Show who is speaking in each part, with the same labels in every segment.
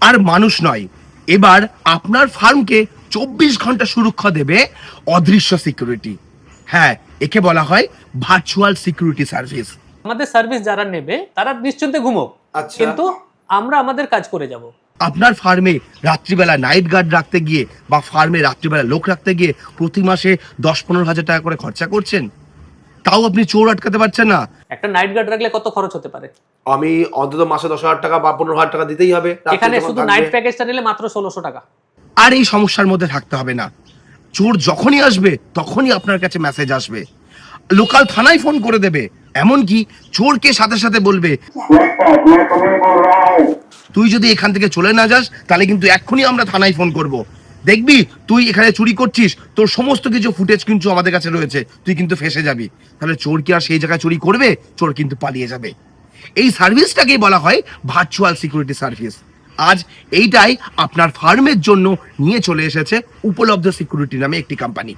Speaker 1: আর মানুষ নয়, এবার আপনার ফার্মকে 24 ঘন্টা সুরক্ষা দেবে অদৃশ্য সিকিউরিটি। হ্যাঁ, একে বলা হয় ভার্চুয়াল সিকিউরিটি সার্ভিস।
Speaker 2: আমাদের সার্ভিস যারা নেবে তারা নিশ্চিন্তে ঘুমোক,
Speaker 3: আচ্ছা।
Speaker 2: কিন্তু আমরা আমাদের কাজ করে যাব।
Speaker 1: আপনার ফার্মে রাত্রিবেলা নাইট গার্ড রাখতে গিয়ে বা ফার্মে রাত্রিবেলা লোক রাখতে গিয়ে প্রতি মাসে 10-15 হাজার টাকা করে খরচা করছেন, তাও আপনি চোর আটকাতে পারছেন না।
Speaker 2: একটা নাইট গার্ড রাখলে কত খরচ হতে পারে?
Speaker 3: আমি অন্তত মাসে 10,000 টাকা বা 15,000 টাকা দিতেই হবে।
Speaker 2: এখানে শুধু নাইট প্যাকেজটা নিলে মাত্র 1600 টাকা।
Speaker 1: আর এই সমস্যার মধ্যে থাকতে হবে না। চোর যখনই আসবে তখনই আপনার কাছে মেসেজ আসবে, লোকাল থানায় ফোন করে দেবে, এমনকি চোরকে সাথে সাথে বলবে তুই যদি এখান থেকে চলে না যাস তাহলে কিন্তু এক্ষুনি আমরা থানায় ফোন করব, দেখবি তুই এখানে চুরি করছিস, তোর সমস্ত কিছু ফুটেজ কিন্তু আমাদের কাছে রয়েছে, তুই কিন্তু ফেঁসে যাবি। তাহলে চোর কি আর সেই জায়গায় চুরি করবে? চোর কিন্তু পালিয়ে যাবে। এই সার্ভিসটাকেই বলা হয় ভার্চুয়াল সিকিউরিটি সার্ভিস। আজ এইটাই আপনার ফার্মের জন্য নিয়ে চলে এসেছে উপলব্ধ সিকিউরিটি নামে একটি কোম্পানি।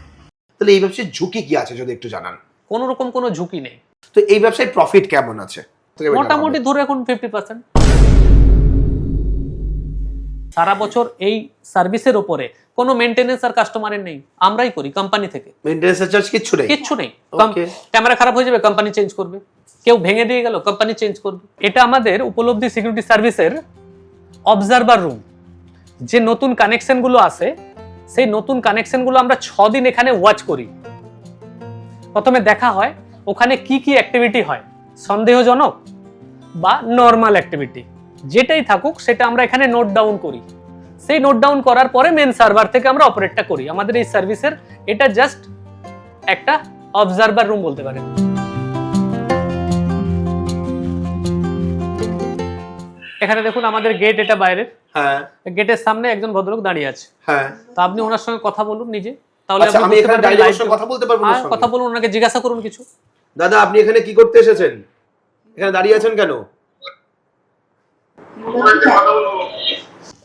Speaker 3: তাহলে এই ব্যবসায় ঝুঁকি কি আছে যদি একটু জানান।
Speaker 2: কোনো রকম কোনো ঝুঁকি নেই।
Speaker 3: তো এই ব্যবসায় প্রফিট কেমন আছে?
Speaker 2: মোটামুটি ধরে এখন 50%। সারা বছর এই সার্ভিসের উপরে কোনো মেইনটেনেন্স আর কাস্টমারের নেই, আমরাই করি কোম্পানি থেকে।
Speaker 3: মেইনটেনেন্স চার্জ কিচ্ছু নেই।
Speaker 2: ক্যামেরা খারাপ হয়ে যাবে, কোম্পানি চেঞ্জ করবে। কেউ ভেঙে দিয়ে গেল, কোম্পানি চেঞ্জ করবে। এটা আমাদের উপলব্ধি সিকিউরিটি সার্ভিসের অবজারভার রুম। যে নতুন কানেকশনগুলো আছে, সেই নতুন কানেকশনগুলো আমরা 6 দিন এখানে ওয়াচ করি। প্রথমে দেখা হয় ওখানে কি কি অ্যাক্টিভিটি হয়, সন্দেহজনক বা নর্মাল অ্যাক্টিভিটি, যেটাই থাকুক সেটা আমরা এখানে নোট ডাউন করি। সেই নোট ডাউন করার পরে মেন সার্ভার থেকে আমরা অপারেটটা করি। আমাদের এই সার্ভিসের এটা জাস্ট একটা অবজারভার রুম বলতে পারেন। এখানে দেখুন আমাদের গেট, এটা বাইরের।
Speaker 3: হ্যাঁ,
Speaker 2: গেটের সামনে একজন ভদ্রলোক দাঁড়িয়ে আছে।
Speaker 3: হ্যাঁ,
Speaker 2: তো আপনি ওনার সঙ্গে কথা বলুন নিজে, তাহলে
Speaker 3: আচ্ছা, আমি এখানে ডাইরেক্ট সঙ্গে কথা বলতে পারবো না?
Speaker 2: কথা বলুন, ওনাকে জিজ্ঞাসা করুন কিছু।
Speaker 3: দাদা, আপনি এখানে কি করতে এসেছেন? এখানে দাঁড়িয়ে আছেন কেন?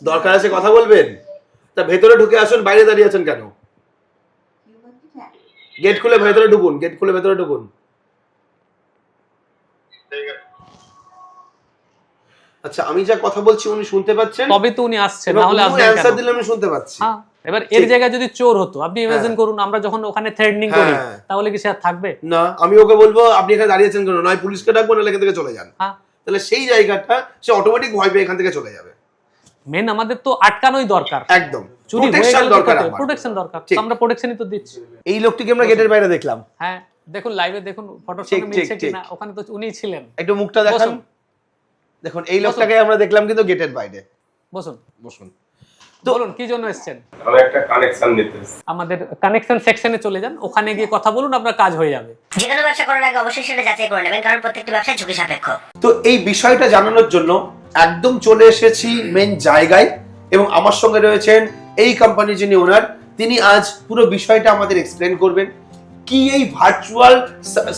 Speaker 3: দরকার আছে কথা বলবেন? তা ভেতরে ঢুকে আসুন, বাইরে দাঁড়িয়ে আছেন কেন? গেট খুলে ভেতরে ঢুকুন, গেট খুলে ভেতরে ঢুকুন। আচ্ছা, আমি যা কথা বলছি উনি শুনতে পাচ্ছেন?
Speaker 2: তবে তো উনি আসছেন, না হলে আসবেন কেন?
Speaker 3: অ্যানসার দিলে আমি শুনতে পাচ্ছি।
Speaker 2: হ্যাঁ, এবার এর জায়গায় যদি চোর হতো, আপনি ইমাজিন করুন আমরা যখন ওখানে থ্রেডনিং করি, তাহলে কি সে আর থাকবে?
Speaker 3: না, আমি ওকে বলবো আপনি এখানে দাঁড়িয়ে আছেন কেন, নয় পুলিশকে ডাকবো নাহলে এখান থেকে চলে যান।
Speaker 2: হ্যাঁ,
Speaker 3: তাহলে সেই জায়গাটা সে অটোমেটিক ভয় পেয়ে এখান থেকে চলে যাবে।
Speaker 2: মেন আমাদের তো আটকানোই দরকার।
Speaker 3: একদম,
Speaker 2: চুরি হয়ে গেল
Speaker 3: দরকার,
Speaker 2: প্রোটেকশন দরকার। তো আমরা প্রোটেকশনই তো দিচ্ছি।
Speaker 3: এই লোকটিকে আমরা গেটের বাইরে দেখলাম।
Speaker 2: হ্যাঁ, দেখুন লাইভে দেখুন, ফটোর সঙ্গে মিলছে কিনা। ওখানে তো উনিই ছিলেন।
Speaker 3: একটু মুখটা দেখান। দেখুন এই লোকটাকে আমরা দেখলাম কিন্তু গেটের বাইরে।
Speaker 2: বসুন
Speaker 3: বসুন।
Speaker 2: তো বলুন কি জন্য এসেছেন?
Speaker 4: আমি একটা কানেকশন নিতে এসেছি।
Speaker 2: আমাদের কানেকশন সেকশনে চলে যান, ওখানে গিয়ে কথা বলুন, আপনার কাজ হয়ে যাবে।
Speaker 5: যে কোনো ব্যবসা করার আগে অবশ্যই সেটা যাচাই করে নেবেন, কারণ প্রত্যেকটি ব্যবসা ঝুঁকি সাপেক্ষ।
Speaker 3: তো এই বিষয়টা জানানোর জন্য একদম চলে এসেছি মেন জায়গায়, এবং আমার সঙ্গে রয়েছেন এই কোম্পানির যিনি ওনার, তিনি আজ পুরো বিষয়টা আমাদের এক্সপ্লেন করবেন। কি এই ভার্চুয়াল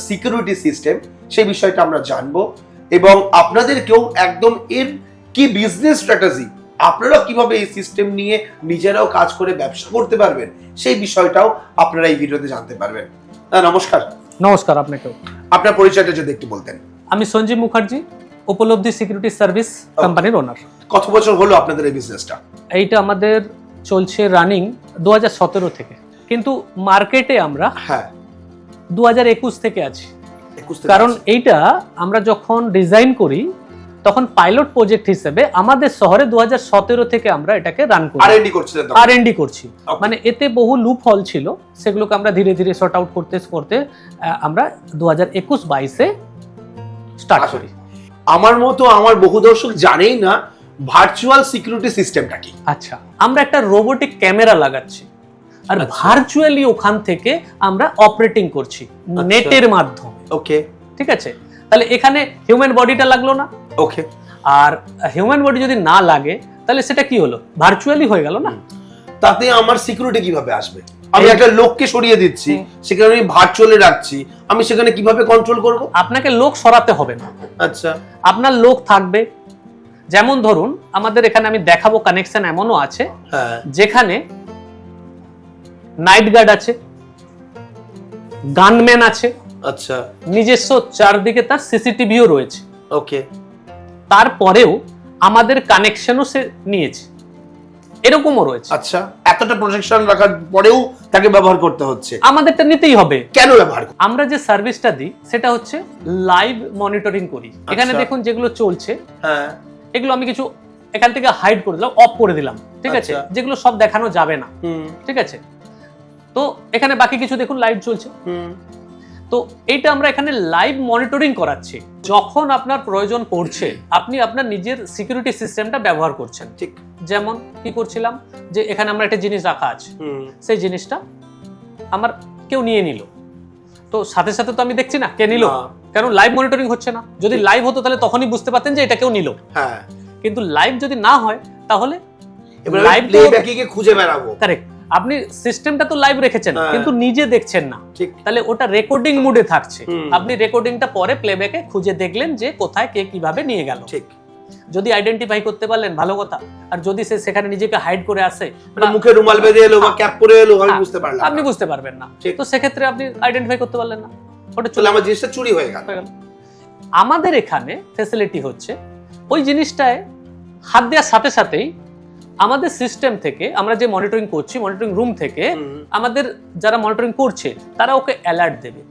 Speaker 3: সিকিউরিটি সিস্টেম, সেই বিষয়টা আমরা জানবো, এবং আপনাদেরকেও একদম এর কি বিজনেস স্ট্র্যাটেজি, আপনারা কিভাবে এই সিস্টেম নিয়ে নিজেরাও কাজ করে ব্যবসা করতে পারবেন, সেই বিষয়টাও আপনারা এই ভিডিওতে জানতে পারবেন। নমস্কার।
Speaker 2: নমস্কার আপনাকেও।
Speaker 3: আপনার পরিচয়টা যদি একটু বলতেন।
Speaker 2: আমি সঞ্জীব মুখার্জি, উপলব্ধি সিকিউরিটি সার্ভিস কোম্পানির ওনার।
Speaker 3: কত বছর হলো আপনাদের এই বিজনেসটা?
Speaker 2: এইটা আমাদের চলছে রানিং 2017 থেকে, কিন্তু মার্কেটে আমরা 2021 থেকে আছি। কারণ এইটা আমরা যখন ডিজাইন করি তখন পাইলট প্রজেক্ট হিসেবে আমাদের শহরে 2017 থেকে আমরা এটাকে রান করি, আর&ডি করছি। মানে এতে বহু লুপ হল ছিল, সেগুলোকে আমরা ধীরে ধীরে সর্ট আউট করতে করতে আমরা 2021-22-এ স্টার্ট করি।
Speaker 3: আমার মতো আমার বহু দর্শক জানেই না ভার্চুয়াল সিকিউরিটি সিস্টেমটা কি।
Speaker 2: আচ্ছা, আমরা একটা রোবোটিক ক্যামেরা লাগাচ্ছি, আর ভার্চুয়ালি ওখান থেকে আমরা অপারেটিং করছি নেটের মাধ্যমে।
Speaker 3: ওকে,
Speaker 2: ঠিক আছে। তাহলে এখানে হিউম্যান বডিটা লাগলো না।
Speaker 3: ওকে,
Speaker 2: আর হিউম্যান বডি যদি না লাগে তাহলে সেটা কি হলো, ভার্চুয়ালি হয়ে গেল না।
Speaker 3: তাতে আমার সিকিউরিটি কিভাবে আসবে? আমি একটা লোককে সরিয়ে দিচ্ছি, সেখানে আমি ভার্চুয়ালি রাখছি, আমি সেখানে কিভাবে কন্ট্রোল করব?
Speaker 2: আপনাকে লোক সরাতে হবে না।
Speaker 3: আচ্ছা,
Speaker 2: আপনার লোক থাকবে। যেমন ধরুন আমাদের এখানে আমি দেখাবো কানেকশন এমনও আছে যেখানে নাইট গার্ড আছে, গানম্যান আছে,
Speaker 3: আচ্ছা,
Speaker 2: নিজস্ব চারদিকে তার সিসিটিভিও রয়েছে।
Speaker 3: ওকে।
Speaker 2: তারপরেও আমাদের কানেকশনও সে নিয়েছে, এরকমও রয়েছে।
Speaker 3: আচ্ছা, এতটা প্রোটেকশন রাখার পরেও তাকে ব্যবহার করতে হচ্ছে,
Speaker 2: আমাদেরটা নিতেই হবে।
Speaker 3: কেন ব্যবহার করতে?
Speaker 2: আমরা যে সার্ভিসটা দিই সেটা হচ্ছে লাইভ মনিটরিং করি। এখানে
Speaker 3: আচ্ছা।
Speaker 2: দেখুন যেগুলো চলছে
Speaker 3: হ্যাঁ,
Speaker 2: এগুলো আমি কিছু এখান থেকে হাইড করে দিলাম, অফ করে দিলাম, ঠিক আছে,
Speaker 3: আচ্ছা।
Speaker 2: যেগুলো সব দেখানো যাবে না,
Speaker 3: হুম
Speaker 2: ঠিক আছে। তো এখানে বাকি কিছু দেখুন লাইভ চলছে।
Speaker 3: হুম,
Speaker 2: তো এইটা আমরা এখানে লাইভ মনিটরিং করাচ্ছি। যখন আপনার প্রয়োজন পড়ছে আপনি আপনার নিজের সিকিউরিটি সিস্টেমটা ব্যবহার করছেন।
Speaker 3: ঠিক।
Speaker 2: যেমন কি করছিলাম, যে এখানে আমরা একটা জিনিস রাখা আছে,
Speaker 3: হুম,
Speaker 2: সেই জিনিসটা আমার কেউ নিয়ে নিল, তো সাথে সাথে তো আমি দেখছি না কে নিল,
Speaker 3: না।
Speaker 2: কারণ লাইভ মনিটরিং হচ্ছে না। যদি লাইভ হতো তাহলে তখনই বুঝতে পারতেন যে এটা কেউ নিল,
Speaker 3: হ্যাঁ।
Speaker 2: কিন্তু লাইভ যদি না হয় তাহলে
Speaker 3: এবার
Speaker 2: লাইভ
Speaker 3: প্লেব্যাকে খুঁজে বেড়াবো।
Speaker 2: কারেক্ট, আপনি সিস্টেমটা তো লাইভ রেখেছেন
Speaker 3: হ্যাঁ।
Speaker 2: কিন্তু নিজে দেখছেন না,
Speaker 3: ঠিক।
Speaker 2: তাহলে ওটা রেকর্ডিং মুডে থাকছে।
Speaker 3: হুম।
Speaker 2: আপনি রেকর্ডিংটা পরে প্লেব্যাকে খুঁজে দেখলেন যে কোথায় কে কিভাবে নিয়ে গেল।
Speaker 3: ঠিক।
Speaker 2: যদি আইডেন্টিফাই করতে পারলেন ভালো কথা, আর যদি সে সেখানে নিজেকে হাইড করে আসে
Speaker 3: মানে মুখে রুমাল বেঁধে এলো বা ক্যাপ পরে এলো, আমি বুঝতে পারলাম
Speaker 2: আপনি
Speaker 3: না।
Speaker 2: বুঝতে পারবেন না,
Speaker 3: ঠিক।
Speaker 2: তো সেক্ষেত্রে আপনি আইডেন্টিফাই করতে পারলেন না, ওটা
Speaker 3: তাহলে আমার জিনিসটা চুরি হয়ে গেল।
Speaker 2: হয়ে গেল। আমাদের এখানে ফ্যাসিলিটি হচ্ছে ওই জিনিসটায় হাত দেওয়ার সাথে সাথেই আমাদের সিস্টেম থেকে, আমরা যে মনিটরিং করছি মনিটরিং রুম থেকে
Speaker 3: হুম।
Speaker 2: আমাদের যারা মনিটরিং করছে তারা ওকে অ্যালার্ট দেবে।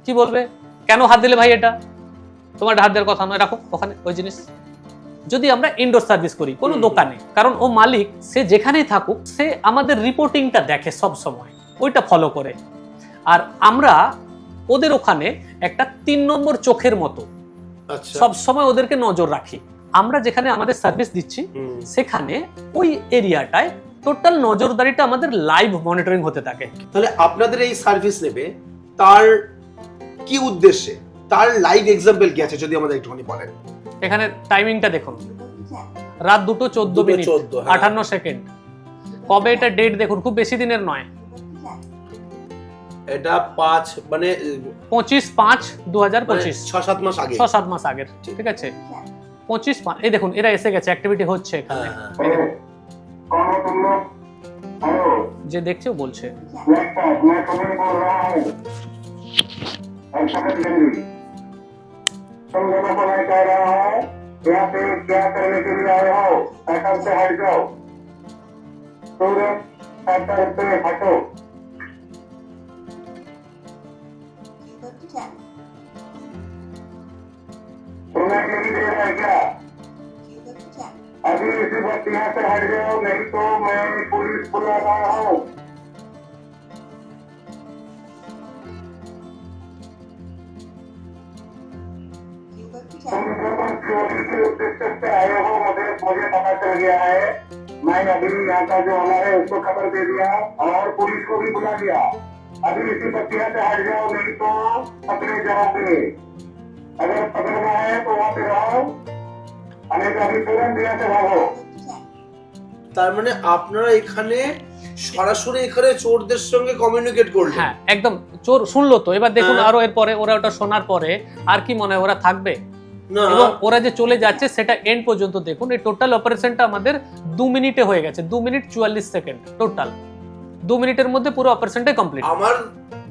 Speaker 2: কি বলবে, কেন হাত দিলে ভাই, এটা তোমার হাত দেওয়ার কথা নয়, রাখো ওখানে ওই জিনিস। যদি আমরা ইনডোর সার্ভিস করি কোনো দোকানে, কারণ ও মালিক, সে যেখানেই থাকুক সে আমাদের রিপোর্টিংটা দেখে সব সময়, ওইটা ফলো করে। আর আমরা ওদের ওখানে একটা 3 নম্বর চোখের মতো
Speaker 3: আচ্ছা।
Speaker 2: সব সময় ওদেরকে নজর রাখি। আমরা যেখানে আমাদের সার্ভিস দিচ্ছি
Speaker 3: হুম।
Speaker 2: সেখানে ওই এরিয়াটায় টোটাল নজরদারিটা আমাদের লাইভ মনিটরিং হতে থাকে।
Speaker 3: তাহলে আপনাদের এই সার্ভিস নেবে তার কি উদ্দেশ্যে, তার লাইভ এক্সাম্পল কি আছে যদি আমাদের একটুখানি বলেন।
Speaker 2: এখানে টাইমিংটা দেখুন, রাত 2:14 মিনিট
Speaker 3: 2:14, হ্যাঁ।
Speaker 2: 58 সেকেন্ড। কবে এটা ডেট দেখুন, খুব বেশি দিনের নয়,
Speaker 3: এটা 5 মানে
Speaker 2: 25/5/2025,
Speaker 3: 6-7 মাস আগে।
Speaker 2: 6-7 মাস আগের, ঠিক আছে। 25/5, এই দেখুন এরা এসে গেছে, অ্যাক্টিভিটি হচ্ছে এখানে।
Speaker 3: হ্যাঁ,
Speaker 2: যে দেখছে ও বলছে
Speaker 6: यहाँ पे क्या करने के लिए आए हो, अकल से हट जाओ, तुरंत 70 पे हटो। सुनने के लिए दे रहा है क्या? अभी इसी वक्त यहाँ से हट जाओ, नहीं तो मैं पुलिस बुला रहा हूँ। तुम लोग चोरी के उद्देश्य से आए हो, मुझे पता चल गया है। मैं अभी यहाँ का जो ओनर है उसको खबर दे दिया और पुलिस को भी बुला दिया। अभी इसी बच्चिया से हट जाओ, नहीं तो पकड़े जाओगे। अगर पकड़ना है तो वहाँ पे रहो, अगर अभी तुरंत यहाँ से भागो।
Speaker 3: তার মানে আপনারা এখানে সরাসরি এখানে চোরদের সঙ্গে কমিউনিকেট করলেন।
Speaker 2: হ্যাঁ একদম, চোর শুনলো তো, এবার দেখুন
Speaker 3: হ্যাঁ।
Speaker 2: আরো এরপরে ওরা ওটা শোনার পরে আর কি মনে হয় ওরা থাকবে,
Speaker 3: না,
Speaker 2: এবং ওরা যে চলে যাচ্ছে সেটা এন্ড পর্যন্ত দেখুন। এই টোটাল অপারেশনটা আমাদের 2 মিনিটে হয়ে গেছে, 2 মিনিট 44 সেকেন্ড টোটাল। 2 মিনিটের মধ্যে পুরো অপারেশনটাই কমপ্লিট।
Speaker 3: আমার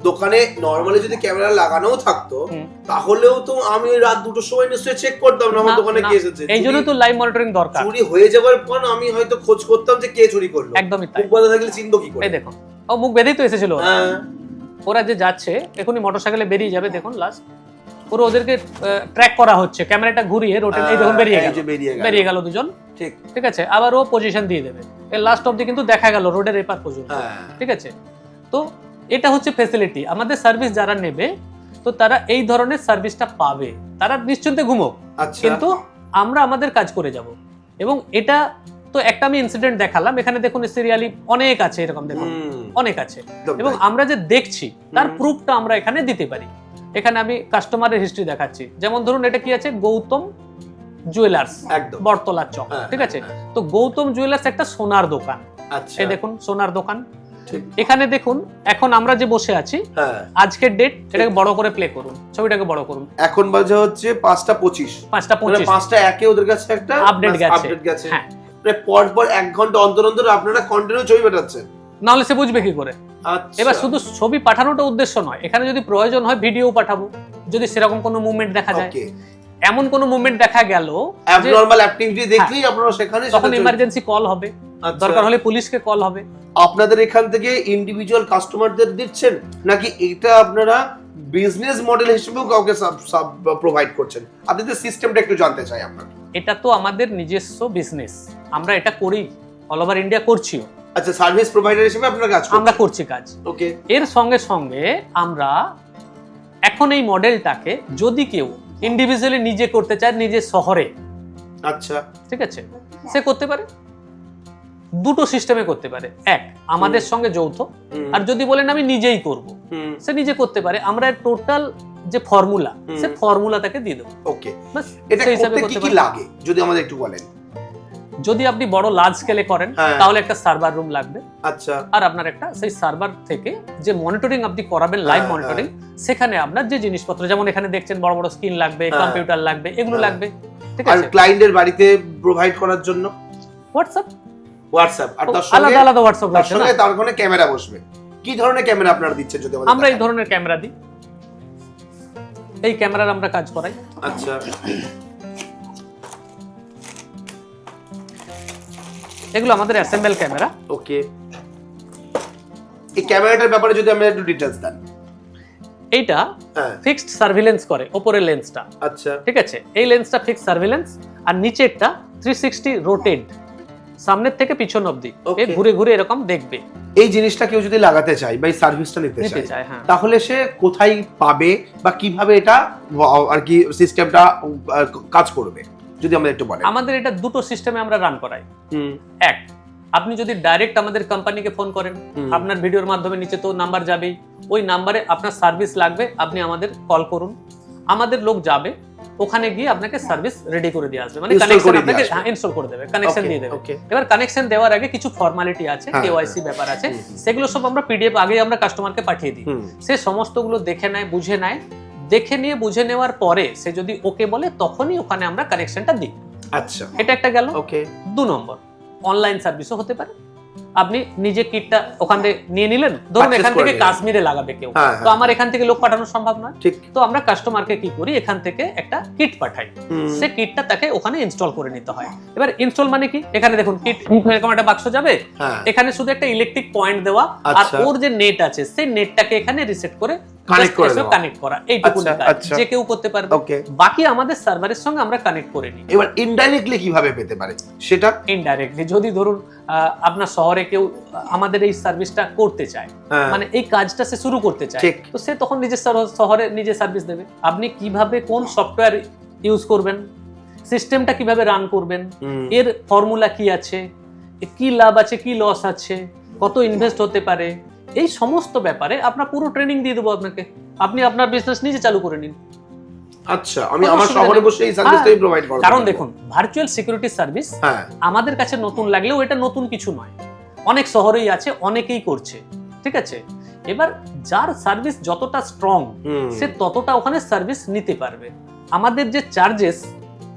Speaker 3: দোকানে নরমালি যদি ক্যামেরা লাগানো থাকতো
Speaker 2: হুম।
Speaker 3: তাহলেও তো আমি ওই রাত 2টোর সময় নিশ্চয়ই চেক করতাম না আমার দোকানে কে এসেছে।
Speaker 2: এই জন্য তো লাইভ মনিটরিং দরকার।
Speaker 3: চুরি হয়ে যাওয়ার পর আমি হয়তো খোঁজ করতাম যে কে চুরি করলো।
Speaker 2: একদমই তাই।
Speaker 3: মুখ বাঁধা থাকলে চিনবো কি করে?
Speaker 2: এই দেখুন ও মুখ বেঁধেই তো এসেছিল ওরা।
Speaker 3: হ্যাঁ,
Speaker 2: ওরা যে যাচ্ছে এখনই মোটরসাইকেলে বেরিয়ে যাবে, দেখুন লাস্ট পুরো ওদেরকে ট্র্যাক করা হচ্ছে, ক্যামেরাটা ঘুরিয়ে রোটেট, এই দেখুন বেরিয়ে
Speaker 3: এই
Speaker 2: গেল,
Speaker 3: যে
Speaker 2: বেরিয়ে গেল দুজন,
Speaker 3: ঠিক।
Speaker 2: ঠিক আছে। আবার ও পজিশন দিয়ে দেবে, এর লাস্ট অবধি কিন্তু দেখা গেল রোডের এপার পর্যন্ত,
Speaker 3: হ্যাঁ,
Speaker 2: ঠিক আছে। তো এটা হচ্ছে ফ্যাসিলিটি। আমাদের সার্ভিস যারা নেবে তো তারা এই ধরনের সার্ভিসটা পাবে, তারা নিশ্চিন্তে ঘুমোক,
Speaker 3: আচ্ছা।
Speaker 2: কিন্তু আমরা আমাদের কাজ করে যাব। এবং এটা তো একটা আমি ইনসিডেন্ট দেখালাম, এখানে দেখুন সিরিয়ালি অনেক আছে, এরকম দেখুন
Speaker 3: হুম,
Speaker 2: অনেক আছে।
Speaker 3: একদম
Speaker 2: এবং
Speaker 3: তাই।
Speaker 2: আমরা যে দেখছি তার
Speaker 3: হুম।
Speaker 2: প্রুফটা আমরা এখানে দিতে পারি। এখানে আমি কাস্টমারের হিস্ট্রি দেখাচ্ছি, যেমন ধরুন এটা কি আছে, গৌতম জুয়েলার্স,
Speaker 3: একদম।
Speaker 2: বটতলার চক,
Speaker 3: হ্যাঁ,
Speaker 2: ঠিক আছে।
Speaker 3: হ্যাঁ।
Speaker 2: তো গৌতম জুয়েলার্স একটা সোনার দোকান,
Speaker 3: আচ্ছা,
Speaker 2: এই দেখুন সোনার দোকান।
Speaker 3: ঠিক।
Speaker 2: এখানে দেখুন এখন আমরা যে বসে আছি,
Speaker 3: হ্যাঁ,
Speaker 2: আজকের ডেট, এটাকে বড় করে প্লে করুন, ছবিটাকে বড় করুন।
Speaker 3: এখন বাজে হচ্ছে 5:25,
Speaker 2: 5:25
Speaker 3: 5টা একে ওদের কাছে একটা
Speaker 2: আপডেট গেছে।
Speaker 3: আপডেট গেছে।
Speaker 2: হ্যাঁ,
Speaker 3: মানে পর 1 ঘন্টা অন্তর অন্তর আপনারা কন্টিনিউ ছবি পাঠাচ্ছেন।
Speaker 2: নাহলে সে বুঝবে কি করে।
Speaker 3: আচ্ছা,
Speaker 2: এবার শুধু ছবি পাঠানোটা উদ্দেশ্য নয়, এখানে যদি প্রয়োজন হয় ভিডিও পাঠাবো, যদি সেরকম কোনো মুভমেন্ট দেখা যায়।
Speaker 3: ওকে।
Speaker 2: এমন কোনো মুভমেন্ট দেখা গেল যে
Speaker 3: অ্যাবনরমাল অ্যাক্টিভিটি দেখলেই আপনারা সেখানে
Speaker 2: তখন ইমার্জেন্সি কল হবে,
Speaker 3: আচ্ছা।
Speaker 2: দরকার হলে পুলিশকে কল হবে।
Speaker 3: আপনাদের এখান থেকে ইন্ডিভিজুয়াল কাস্টমারদের দিচ্ছেন নাকি এটা আপনারা বিজনেস মডেল হিসেবেও কাউকে সাব প্রোভাইড করছেন? আপনাদের সিস্টেমটা একটু জানতে চাই আপনার।
Speaker 2: এটা তো আমাদের নিজস্ব বিজনেস, আমরা এটা করি, অল ওভার ইন্ডিয়া করছিও।
Speaker 3: আচ্ছা, সার্ভিস প্রোভাইডার হিসেবে আপনারা কাজ করছেন?
Speaker 2: আমরা করছি কাজ।
Speaker 3: ওকে।
Speaker 2: এর সঙ্গে সঙ্গে আমরা এখন এই মডেলটাকে যদি কেউ ইন্ডিভিজুয়ালি নিজে করতে চায় নিজের শহরে,
Speaker 3: আচ্ছা,
Speaker 2: ঠিক আছে, সে করতে পারে। দুটো সিস্টেমে করতে পারে, এক আমাদের সঙ্গে যৌথ, আর যদি বলেন আমি নিজেই করব সে নিজে করতে পারে। আমরা টোটাল যে ফর্মুলা সে ফর্মুলা তাকে দিয়ে দেবো।
Speaker 3: ওকে।
Speaker 2: বাস,
Speaker 3: এটা
Speaker 2: সেই হিসাবে
Speaker 3: করতে কি
Speaker 2: করতে
Speaker 3: কি
Speaker 2: পারে।
Speaker 3: লাগে যদি আমাদের একটু বলেন?
Speaker 2: যদি আপনি বড় লার্জ স্কেলে করেন
Speaker 3: হ্যাঁ।
Speaker 2: তাহলে একটা সার্ভার রুম লাগবে,
Speaker 3: আচ্ছা,
Speaker 2: আর আপনার একটা সেই সার্ভার থেকে যে মনিটরিং আপনি করাবেন, লাইভ
Speaker 3: হ্যাঁ,
Speaker 2: মনিটরিং, সেখানে আপনার যে জিনিসপত্র যেমন এখানে দেখছেন বড় বড় স্ক্রিন লাগবে,
Speaker 3: হ্যাঁ।
Speaker 2: কম্পিউটার লাগবে, এগুলো
Speaker 3: হ্যাঁ।
Speaker 2: লাগবে, ঠিক
Speaker 3: আর
Speaker 2: আছে।
Speaker 3: ক্লায়েন্টের বাড়িতে প্রোভাইড করার জন্য
Speaker 2: হোয়াটসঅ্যাপ,
Speaker 3: আর তার
Speaker 2: আলাদা
Speaker 3: সঙ্গে
Speaker 2: আলাদা হোয়াটসঅ্যাপ
Speaker 3: তার
Speaker 2: লাগছে না।
Speaker 3: সঙ্গে তার ওখানে ক্যামেরা বসবে। কি ধরনের ক্যামেরা আপনারা দিচ্ছেন যদি আমাদের
Speaker 2: আমরা এই
Speaker 3: দেখান?
Speaker 2: ধরনের ক্যামেরা দিই, এই ক্যামেরার আমরা কাজ করাই।
Speaker 3: আচ্ছা,
Speaker 2: এগুলো আমাদের অ্যাসেম্বল ক্যামেরা।
Speaker 3: ওকে। এই ক্যামেরাটার ব্যাপারে যদি আমরা একটু ডিটেইলস দেন।
Speaker 2: এইটা
Speaker 3: হ্যাঁ,
Speaker 2: ফিক্সড সার্ভিলেন্স করে, উপরের লেন্সটা,
Speaker 3: আচ্ছা,
Speaker 2: ঠিক আছে, এই লেন্সটা ফিক্সড সার্ভিলেন্স, আর নিচেরটা 360 রোটেট, সামনের থেকে পিছন অবধি
Speaker 3: Okay.
Speaker 2: ঘুরে ঘুরে এরকম দেখবে।
Speaker 3: এই জিনিসটা কেউ যদি লাগাতে চায় বা এই সার্ভিসটা নিতে
Speaker 2: নিতে
Speaker 3: চায়
Speaker 2: চায়, হ্যাঁ।
Speaker 3: তাহলে সে কোথায় পাবে বা কিভাবে এটা আর কি সিস্টেমটা কাজ করবে যদি আমরা একটু বলেন?
Speaker 2: আমাদের এটা দুটো সিস্টেমে আমরা রান করাই। এক, আপনি যদি ডাইরেক্ট আমাদের কোম্পানিকে ফোন করেন, আপনার ভিডিওর মাধ্যমে নিচে তো নাম্বার যাবেই, ওই নাম্বারে আপনার সার্ভিস লাগবে, আপনি আমাদের কল করুন, আমাদের লোক যাবে, ওখানে গিয়ে আপনাকে সার্ভিস রেডি করে দিয়ে আসবে, মানে
Speaker 3: Install
Speaker 2: কানেকশন
Speaker 3: করে দিয়ে
Speaker 2: আপনাকে
Speaker 3: আসবে।
Speaker 2: ইনস্টল করে দেবে, কানেকশন
Speaker 3: Okay,
Speaker 2: দিয়ে দেবে।
Speaker 3: okay.
Speaker 2: এবার কানেকশন দেওয়ার আগে কিছু ফর্মালিটি আছে,
Speaker 3: হ্যাঁ,
Speaker 2: কেওয়াইসি ব্যাপার আছে, সেগুলো সব আমরা পিডিএফ আগে আমরা কাস্টমারকে পাঠিয়ে দিই, সে সমস্তগুলো দেখে নেয়, বুঝে নেয়, দেখে নিয়ে বুঝে নেওয়ার পরে সে যদি ওকে বলে তখনই ওখানে আমরা কানেকশনটা দিই।
Speaker 3: আচ্ছা,
Speaker 2: এটা একটা গেল।
Speaker 3: ওকে।
Speaker 2: 2 নম্বর, অনলাইন সার্ভিসও হতে পারে। আপনি নিজে কিটটা ওখান থেকে নিয়ে নিলেন, ধরুন
Speaker 3: Purchase
Speaker 2: এখান
Speaker 3: করে
Speaker 2: থেকে
Speaker 3: নিলেন।
Speaker 2: কাশ্মীরে লাগাবে কেউ,
Speaker 3: হ্যাঁ,
Speaker 2: তো আমার এখান থেকে লোক পাঠানো সম্ভব নয়,
Speaker 3: ঠিক।
Speaker 2: তো আমরা কাস্টমারকে কি করি, এখান থেকে একটা কিট পাঠাই, সে কিটটা তাকে ওখানে ইনস্টল করে নিতে হয়। এবার ইনস্টল মানে কি, এখানে দেখুন কিট এরকম একটা বাক্স যাবে,
Speaker 3: হ্যাঁ,
Speaker 2: এখানে শুধু একটা ইলেকট্রিক পয়েন্ট দেওয়া, আর
Speaker 3: আচ্ছা।
Speaker 2: ওর যে নেট আছে সেই নেটটাকে এখানে রিসেট করে
Speaker 3: Connect করে দেওয়া।
Speaker 2: কানেক্ট করা, এইটুকুনি
Speaker 3: আচ্ছা,
Speaker 2: কাজ,
Speaker 3: আচ্ছা।
Speaker 2: যে কেউ করতে পারবে।
Speaker 3: ওকে।
Speaker 2: বাকি আমাদের সার্ভারের সঙ্গে আমরা কানেক্ট করে নিই।
Speaker 3: এবার ইনডাইরেক্টলি কিভাবে পেতে পারে সেটা?
Speaker 2: ইনডাইরেক্টলি যদি ধরুন আপনার শহরে কেউ আমাদের এই সার্ভিসটা করতে চায়,
Speaker 3: হ্যাঁ,
Speaker 2: মানে এই কাজটা সে শুরু করতে চায়,
Speaker 3: ঠিক।
Speaker 2: তো সে তখন নিজের শহরে নিজে সার্ভিস দেবে। আপনি কিভাবে কোন সফটওয়্যার ইউজ করবেন, সিস্টেমটা কিভাবে রান করবেন, এর ফর্মুলা কি আছে, কি লাভ আছে কি লস আছে, কত ইনভেস্ট হতে পারে, এই সমস্ত ব্যাপারে আপনার পুরো ট্রেনিং দিয়ে দেবো আপনাকে, আপনি আপনার বিজনেস নিজে চালু করে নিন।
Speaker 3: আচ্ছা, আমি
Speaker 2: কোনো
Speaker 3: আমার
Speaker 2: অসুবিধা
Speaker 3: শহরে
Speaker 2: নেই।
Speaker 3: বসে এই সার্ভিসটাই প্রোভাইড করব।
Speaker 2: কারণ দেখুন, ভার্চুয়াল সিকিউরিটি সার্ভিস
Speaker 3: হ্যাঁ,
Speaker 2: আমাদের কাছে নতুন লাগলেও এটা নতুন কিছু নয়, অনেক শহরেই আছে, অনেকেই করছে, ঠিক আছে। এবার যার সার্ভিস যতটা স্ট্রং সে ততটা ওখানে সার্ভিস নিতে পারবে। আমাদের যে চার্জেস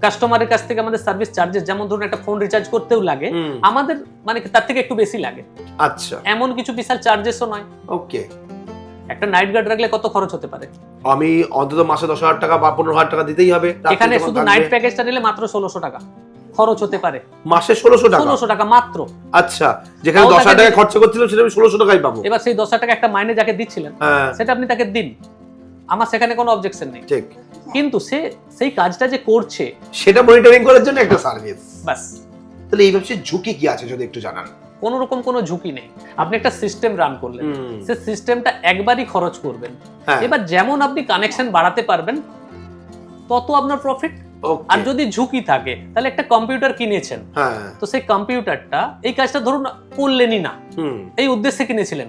Speaker 2: কাস্টমারের কাছ থেকে, আমাদের সার্ভিস চার্জেস, যেমন ধরুন একটা ফোন রিচার্জ করতেও লাগে, আমাদের মানে তার থেকে একটু বেশি লাগে,
Speaker 3: আচ্ছা,
Speaker 2: এমন কিছু বিশাল চার্জেসও নয়।
Speaker 3: ওকে।
Speaker 2: একটা নাইট গার্ড রাখলে কত খরচ হতে পারে?
Speaker 3: আমি অন্তত মাসে 10,000 টাকা বা 15,000 টাকা দিতেই হবে। রাত্রে
Speaker 2: এখানে
Speaker 3: যখন
Speaker 2: শুধু
Speaker 3: থাকবে।
Speaker 2: নাইট প্যাকেজটা নিলে মাত্র 1600 টাকা খরচ হতে পারে।
Speaker 3: মাসে 1600 টাকা?
Speaker 2: 1600 টাকা মাত্র।
Speaker 3: আচ্ছা, যেখানে
Speaker 2: তাও
Speaker 3: 10,000
Speaker 2: তাকে
Speaker 3: টাকা খরচা করছিলাম সেটা আমি 1600 টাকাই পাবো।
Speaker 2: এবার সেই 10,000 টাকা একটা মাইনে যাকে দিচ্ছিলেন,
Speaker 3: হ্যাঁ,
Speaker 2: সেটা আপনি তাকে দিন, আমার সেখানে কোনো অবজেকশন নেই,
Speaker 3: ঠিক।
Speaker 2: কিন্তু সে সেই কাজটা যে করছে,
Speaker 3: সেটা মনিটরিং করার জন্য একটা সার্ভিস।
Speaker 2: বাস।
Speaker 3: তাহলে এই ব্যবসায় ঝুঁকি কি আছে যদি একটু জানান?
Speaker 2: কোনো রকম কোনো ঝুঁকি নেই। আপনি একটা সিস্টেম রান করলেন, সে সিস্টেমটা একবারই খরচ করবেন,
Speaker 3: হ্যাঁ,
Speaker 2: এবার যেমন আপনি কানেকশন বাড়াতে পারবেন তত আপনার প্রফিট।
Speaker 3: ওকে।
Speaker 2: আর যদি ঝুঁকি থাকে তাহলে একটা কম্পিউটার কিনেছেন,
Speaker 3: হ্যাঁ,
Speaker 2: তো সেই কম্পিউটারটা এই কাজটা ধরুন করলেনই না,
Speaker 3: হুম,
Speaker 2: এই উদ্দেশ্যে কিনেছিলেন,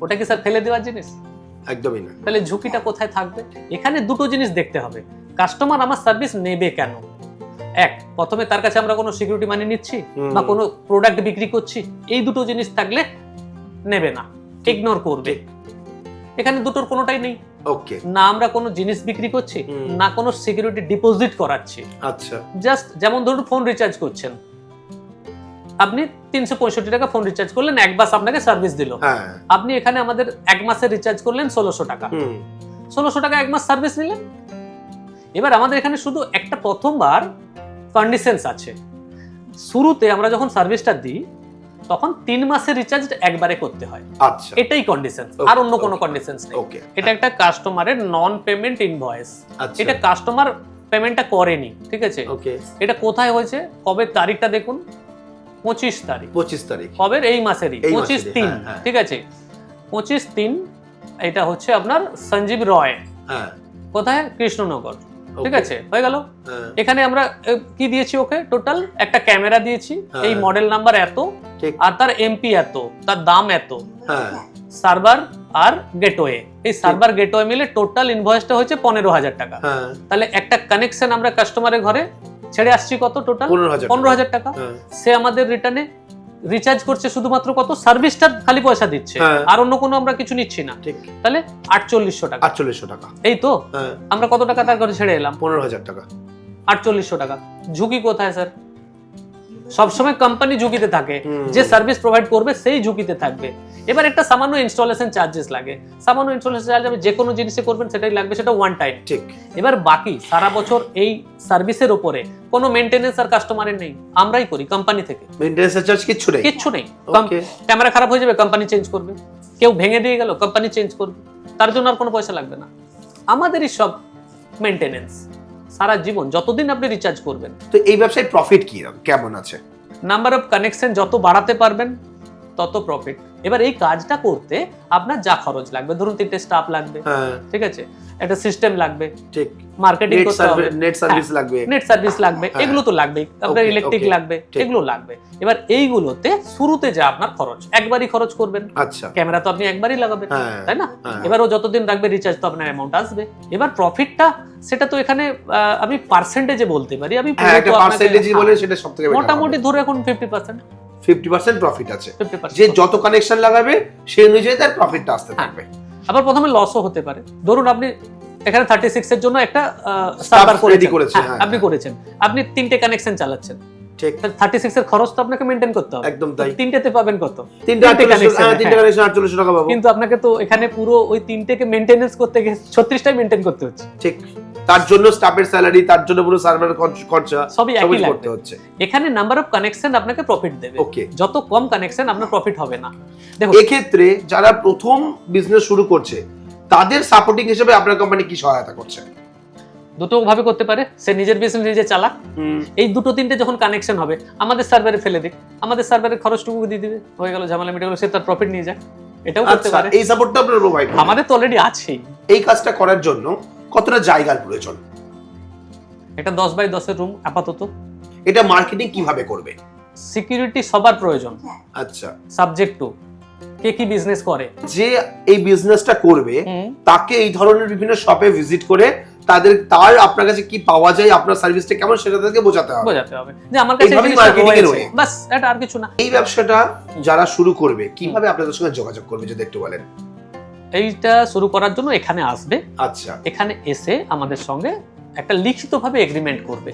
Speaker 2: ওটা কি স্যার ফেলে দেওয়ার জিনিস?
Speaker 3: একদমই না।
Speaker 2: তাহলে ঝুঁকিটা কোথায় থাকবে? এখানে দুটো জিনিস দেখতে হবে, কাস্টমার আমার সার্ভিস নেবে কেন। এক, প্রথমে তার কাছে আমরা কোনো সিকিউরিটি মানি নিচ্ছি বা কোনো প্রোডাক্ট বিক্রি করছি, এই দুটো জিনিস থাকলে নেবে না, ইগনোর করবে। এখানে দুটোর কোনোটাই নেই,
Speaker 3: ওকে।
Speaker 2: না আমরা কোনো জিনিস বিক্রি করছি, না কোনো সিকিউরিটি ডিপোজিট করাচ্ছি।
Speaker 3: আচ্ছা,
Speaker 2: জাস্ট যেমন ধরুন ফোন রিচার্জ করছেন, আপনি 365 টাকা ফোন রিচার্জ করলেন, এক মাস আপনাকে সার্ভিস দিল,
Speaker 3: হ্যাঁ,
Speaker 2: আপনি এখানে আমাদের এক মাসের রিচার্জ করলেন 1600 টাকা, 1600 টাকা এক মাস সার্ভিস নিলেন। এবার আমাদের এখানে শুধু একটা প্রথমবার কন্ডিশনস আছে। শুরুতে আমরা যখন সার্ভিসটা দিই তখন 3 মাসের রিচার্জ একবারে করতে হয়,
Speaker 3: আচ্ছা
Speaker 2: এটাই কন্ডিশন,
Speaker 3: Okay,
Speaker 2: আর অন্য কোনো
Speaker 3: okay,
Speaker 2: কন্ডিশনস নেই।
Speaker 3: ওকে
Speaker 2: এটা একটা কাস্টমারের নন পেমেন্ট ইনভয়েস,
Speaker 3: আচ্ছা
Speaker 2: এটা কাস্টমার পেমেন্টটা করেনি, ঠিক আছে।
Speaker 3: ওকে
Speaker 2: এটা কোথায় হয়েছে, কবে তারিখটা দেখুন, 25 তারিখ,
Speaker 3: 25 তারিখ
Speaker 2: কবে এই মাসেরই
Speaker 3: এই
Speaker 2: 25/3,
Speaker 3: হ্যাঁ, হ্যাঁ।
Speaker 2: ঠিক আছে 25/3। এটা হচ্ছে আপনার সঞ্জীব রয়,
Speaker 3: হ্যাঁ
Speaker 2: কোথায়, কৃষ্ণনগর, ঠিক
Speaker 3: Okay.
Speaker 2: আছে, হয়ে গেল।
Speaker 3: হ্যাঁ
Speaker 2: এখানে আমরা কি দিয়েছি ওকে, টোটাল একটা ক্যামেরা দিয়েছি,
Speaker 3: হ্যাঁ।
Speaker 2: এই মডেল নাম্বার এত,
Speaker 3: ঠিক
Speaker 2: আর তার এমপি এত, তার দাম এত,
Speaker 3: হ্যাঁ
Speaker 2: সার্ভার আর গেটওয়ে, এই সার্ভার গেটওয়ে মিলে টোটাল ইনভয়েসটা হচ্ছে 15,000 টাকা।
Speaker 3: হ্যাঁ
Speaker 2: তাহলে একটা কানেকশন আমরা কাস্টমারের ঘরে ছেড়ে আসছি কত, টোটাল
Speaker 3: 15,000
Speaker 2: টাকা।
Speaker 3: হ্যাঁ
Speaker 2: সে আমাদের রিটার্নে রিচার্জ করছে শুধুমাত্র কত, সার্ভিসটার খালি পয়সা দিচ্ছে,
Speaker 3: হ্যাঁ।
Speaker 2: আর অন্য কোনো আমরা কিছু নিচ্ছি না।
Speaker 3: ঠিক
Speaker 2: তাহলে 4800 টাকা,
Speaker 3: 4800 টাকা
Speaker 2: এই তো।
Speaker 3: হ্যাঁ
Speaker 2: আমরা কত টাকা তার ঘরে ছেড়ে এলাম,
Speaker 3: 15,000 টাকা
Speaker 2: 4800 টাকা। ঝুঁকি কোথায় স্যার, সবসময় কোম্পানি ঝুঁকিতে থাকে,
Speaker 3: হুম।
Speaker 2: যে সার্ভিস প্রোভাইড করবে সেই ঝুঁকিতে থাকবে। এবার একটা সামান্য ইনস্টলেশন চার্জেস লাগে, সামান্য ইনস্টলেশন চার্জ আপনি যে কোনো জিনিসে করবেন সেটাই লাগবে, সেটা ওয়ান টাইম।
Speaker 3: ঠিক
Speaker 2: এবার বাকি সারা বছর এই সার্ভিসের উপরে কোনো মেইনটেনেন্স আর কাস্টমারের নেই, আমরাই করি কোম্পানি থেকে,
Speaker 3: মেইনটেনেন্স চার্জ কিছু নেই
Speaker 2: কিচ্ছু নেই।
Speaker 3: Okay.
Speaker 2: ক্যামেরা খারাপ হয়ে যাবে, কোম্পানি চেঞ্জ করবে, কেউ ভেঙে দিয়ে গেল, কোম্পানি চেঞ্জ করবে, তার জন্য আর কোনো পয়সা লাগবে না, আমাদেরই সব মেইনটেনেন্স সারা জীবন যতদিন আপনি রিচার্জ করবেন।
Speaker 3: তো এই ব্যবসায় প্রফিট কি কেমন আছে?
Speaker 2: নাম্বার অফ কানেকশন যত বাড়াতে পারবেন তত প্রফিট। এবার এই কাজটা করতে আপনার যা খরচ লাগবে, ধরুন 3টে স্টাফ লাগবে,
Speaker 3: হ্যাঁ
Speaker 2: ঠিক আছে, একটা সিস্টেম লাগবে,
Speaker 3: ঠিক
Speaker 2: মার্কেটিং
Speaker 3: নেট
Speaker 2: করতে হবে,
Speaker 3: নেট সার্ভিস লাগবে
Speaker 2: নেট সার্ভিস লাগবে,
Speaker 3: হ্যাঁ।
Speaker 2: এগুলো তো লাগবেই, আপনার
Speaker 3: Okay,
Speaker 2: ইলেকট্রিক
Speaker 3: okay,
Speaker 2: লাগবে,
Speaker 3: ঠিক।
Speaker 2: এগুলো লাগবে। এবার এইগুলোতে শুরুতে যা আপনার খরচ, একবারই খরচ করবেন,
Speaker 3: আচ্ছা
Speaker 2: ক্যামেরা তো আপনি একবারই লাগাবেন,
Speaker 3: হ্যাঁ
Speaker 2: তাই না।
Speaker 3: হ্যাঁ।
Speaker 2: এবার ও যতদিন রাখবে রিচার্জ তো আপনার অ্যামাউন্ট আসবে। এবার প্রফিটটা সেটা তো এখানে আমি পার্সেন্টেজে বলতে পারি, আমি
Speaker 3: হ্যাঁ একটা
Speaker 2: পুরো তো আপনাকে-
Speaker 3: পার্সেন্টেজ বলে
Speaker 2: হ্যাঁ,
Speaker 3: সেটা সবথেকে better
Speaker 2: মোটামুটি
Speaker 3: হবে।
Speaker 2: ধরে এখন 50%
Speaker 3: 50% প্রফিট আছে,
Speaker 2: 50%।
Speaker 3: যে যত কানেকশন লাগাবে সেই অনুযায়ী তার প্রফিটটা আসতে
Speaker 2: হ্যাঁ।
Speaker 3: থাকবে।
Speaker 2: আবার প্রথমে লসও হতে পারে, ধরুন আপনি এখানে 36 এর জন্য একটা সার্ভার
Speaker 3: ready করেছে, হ্যাঁ,
Speaker 2: আপনি করেছেন, আপনি 3টে কানেকশন চালাচ্ছেন,
Speaker 3: ঠিক
Speaker 2: 36 এর খরচ তো আপনাকে মেইনটেইন করতে হবে,
Speaker 3: একদম তাই।
Speaker 2: 3টেতে পাবেন কত,
Speaker 3: 3টে
Speaker 2: connection,
Speaker 3: কানেকশন
Speaker 2: হ্যাঁ।
Speaker 3: 4800 টাকা পাবো,
Speaker 2: কিন্তু আপনাকে তো এখানে পুরো ওই 3টেকে মেইনটেনেন্স করতে গিয়ে 36টাই মেইনটেইন করতে হচ্ছে।
Speaker 3: ঠিক তার জন্য স্টাফের স্যালারি, তার জন্য পুরো সার্ভার খরচা
Speaker 2: সবই একই
Speaker 3: সবই
Speaker 2: লাগবে।
Speaker 3: করতে হচ্ছে।
Speaker 2: এখানে নাম্বার অফ কানেকশন আপনাকে প্রফিট দেবে,
Speaker 3: Okay.
Speaker 2: যত কম কানেকশন আপনার প্রফিট হবে না। দেখুন
Speaker 3: এক্ষেত্রে যারা প্রথম বিজনেস শুরু করছে তাদের সাপোর্টিং হিসেবে আপনার কোম্পানি কি সহায়তা করছে?
Speaker 2: দুটো ভাবে করতে পারে, সে নিজের বিজনেস নিজে চালাক, এই দুটো 3টে যখন কানেকশন হবে আমাদের সার্ভারে ফেলে দিক, আমাদের সার্ভারের খরচটুকু দিয়ে দিবে, হয়ে গেল, ঝামেলা মিটে গেল, সে তার প্রফিট নিয়ে যায়, এটাও করতে
Speaker 3: আচ্ছা
Speaker 2: পারে।
Speaker 3: এই সাপোর্টটা আপনারা প্রোভাইড করেন।
Speaker 2: আমাদের তো অলরেডি আছেই।
Speaker 3: এই কাজটা করার জন্য কতটা জায়গার প্রয়োজন?
Speaker 2: এটা 10 বাই 10 এর রুম আপাতত।
Speaker 3: এটা মার্কেটিং কিভাবে করবে?
Speaker 2: সিকিউরিটি সবার প্রয়োজন,
Speaker 3: আচ্ছা
Speaker 2: সাবজেক্ট টু কে কি বিজনেস করে।
Speaker 3: যে এই বিজনেসটা করবে
Speaker 2: হুম।
Speaker 3: তাকে এই ধরনের বিভিন্ন শপে ভিজিট করে তার আপনার কাছে কি পাওয়া যায়, আপনার সার্ভিসটা কেমন সেটা তাদেরকে বোঝাতে হবে।
Speaker 2: বোঝাতে হবে যে আমার কাছে এই
Speaker 3: এইভাবেই
Speaker 2: জিনিসটা
Speaker 3: marketing এর
Speaker 2: রয়েছে,
Speaker 3: way।
Speaker 2: বাস, এটা আর কিছু না।
Speaker 3: এই ব্যবসাটা যারা শুরু করবে কিভাবে আপনাদের সঙ্গে যোগাযোগ করবে যদি একটু বলেন?
Speaker 2: এইটা শুরু করার জন্য এখানে আসবে,
Speaker 3: আচ্ছা
Speaker 2: এখানে এসে আমাদের সঙ্গে একটা লিখিতভাবে এগ্রিমেন্ট করবে।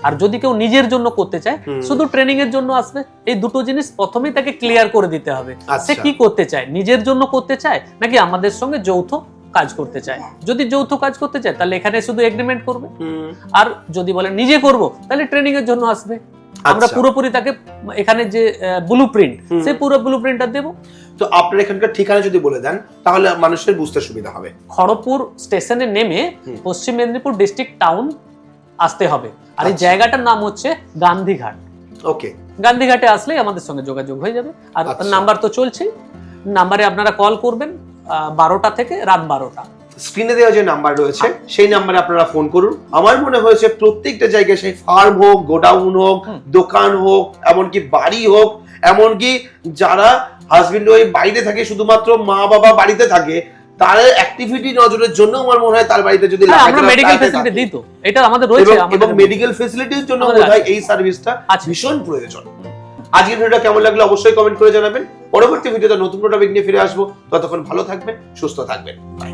Speaker 2: আর যদি কেউ নিজের জন্য করতে চায়,
Speaker 3: হুম।
Speaker 2: শুধু ট্রেনিং এর জন্য আসবে। এই দুটো জিনিস প্রথমেই তাকে ক্লিয়ার করে দিতে হবে, সে
Speaker 3: আচ্ছা।
Speaker 2: কি করতে চায়, নিজের জন্য করতে চায় নাকি আমাদের সঙ্গে যৌথ কাজ করতে চায়। যদি যৌথ কাজ করতে চায় তাহলে এখানে শুধু এগ্রিমেন্ট করবে,
Speaker 3: হুম,
Speaker 2: আর যদি বলে নিজে করব তাহলে ট্রেনিং এর জন্য আসবে। আমরা
Speaker 3: আচ্ছা।
Speaker 2: পুরোপুরি তাকে এখানে যে ব্লুপ্রিন্ট,
Speaker 3: হুম।
Speaker 2: সেই পুরো ব্লুপ্রিন্টটা দেবো।
Speaker 3: তো আপনার এখানকার ঠিকানা যদি বলে দেন তাহলে মানুষের বুঝতে সুবিধা হবে।
Speaker 2: খড়গপুর স্টেশনে নেমে
Speaker 3: হুম।
Speaker 2: পশ্চিম মেদিনীপুর ডিস্ট্রিক্ট টাউন আসতে হবে, আর এই
Speaker 3: আচ্ছা।
Speaker 2: জায়গাটার নাম হচ্ছে গান্ধীঘাট।
Speaker 3: ওকে
Speaker 2: গান্ধীঘাটে আসলেই আমাদের সঙ্গে যোগাযোগ হয়ে যাবে। আর
Speaker 3: আচ্ছা।
Speaker 2: নাম্বার তো চলছেই, নাম্বারে আপনারা কল করবেন 12টা থেকে রাত 12টা।
Speaker 3: স্ক্রিনে দেওয়া যে নাম্বার রয়েছে সেই নাম্বারে আপনারা ফোন করুন। আমার মনে হয়েছে প্রত্যেকটা জায়গায়, সেই ফার্ম হোক, গোডাউন হোক,
Speaker 2: হুম।
Speaker 3: দোকান হোক, এমনকি বাড়ি হোক, এমনকি যারা হাজবেন্ড ওয়াইফ বাইরে থাকে, শুধুমাত্র মা বাবা বাড়িতে থাকে, তার অ্যাক্টিভিটি নজরের জন্য আমার মনে হয় তার বাড়িতে যদি
Speaker 2: হ্যাঁ,
Speaker 3: লাগাতে
Speaker 2: আমরা
Speaker 3: পারে,
Speaker 2: মেডিকেল
Speaker 3: তাতে
Speaker 2: ফ্যাসিলিটি
Speaker 3: থাকে।
Speaker 2: দিই তো, এটা আমাদের রয়েছে।
Speaker 3: এবং মেডিকেল ফেসিলিটির জন্য
Speaker 2: আমাদের
Speaker 3: বোধহয়
Speaker 2: আছে।
Speaker 3: এই সার্ভিসটা
Speaker 2: আছে।
Speaker 3: ভীষণ প্রয়োজন। আজকের ভিডিওটা কেমন লাগলো অবশ্যই কমেন্ট করে জানাবেন। পরবর্তী ভিডিওতে নতুন কোনো টপিক নিয়ে ফিরে আসবো। ততক্ষণ ভালো থাকবেন, সুস্থ থাকবেন। বাই।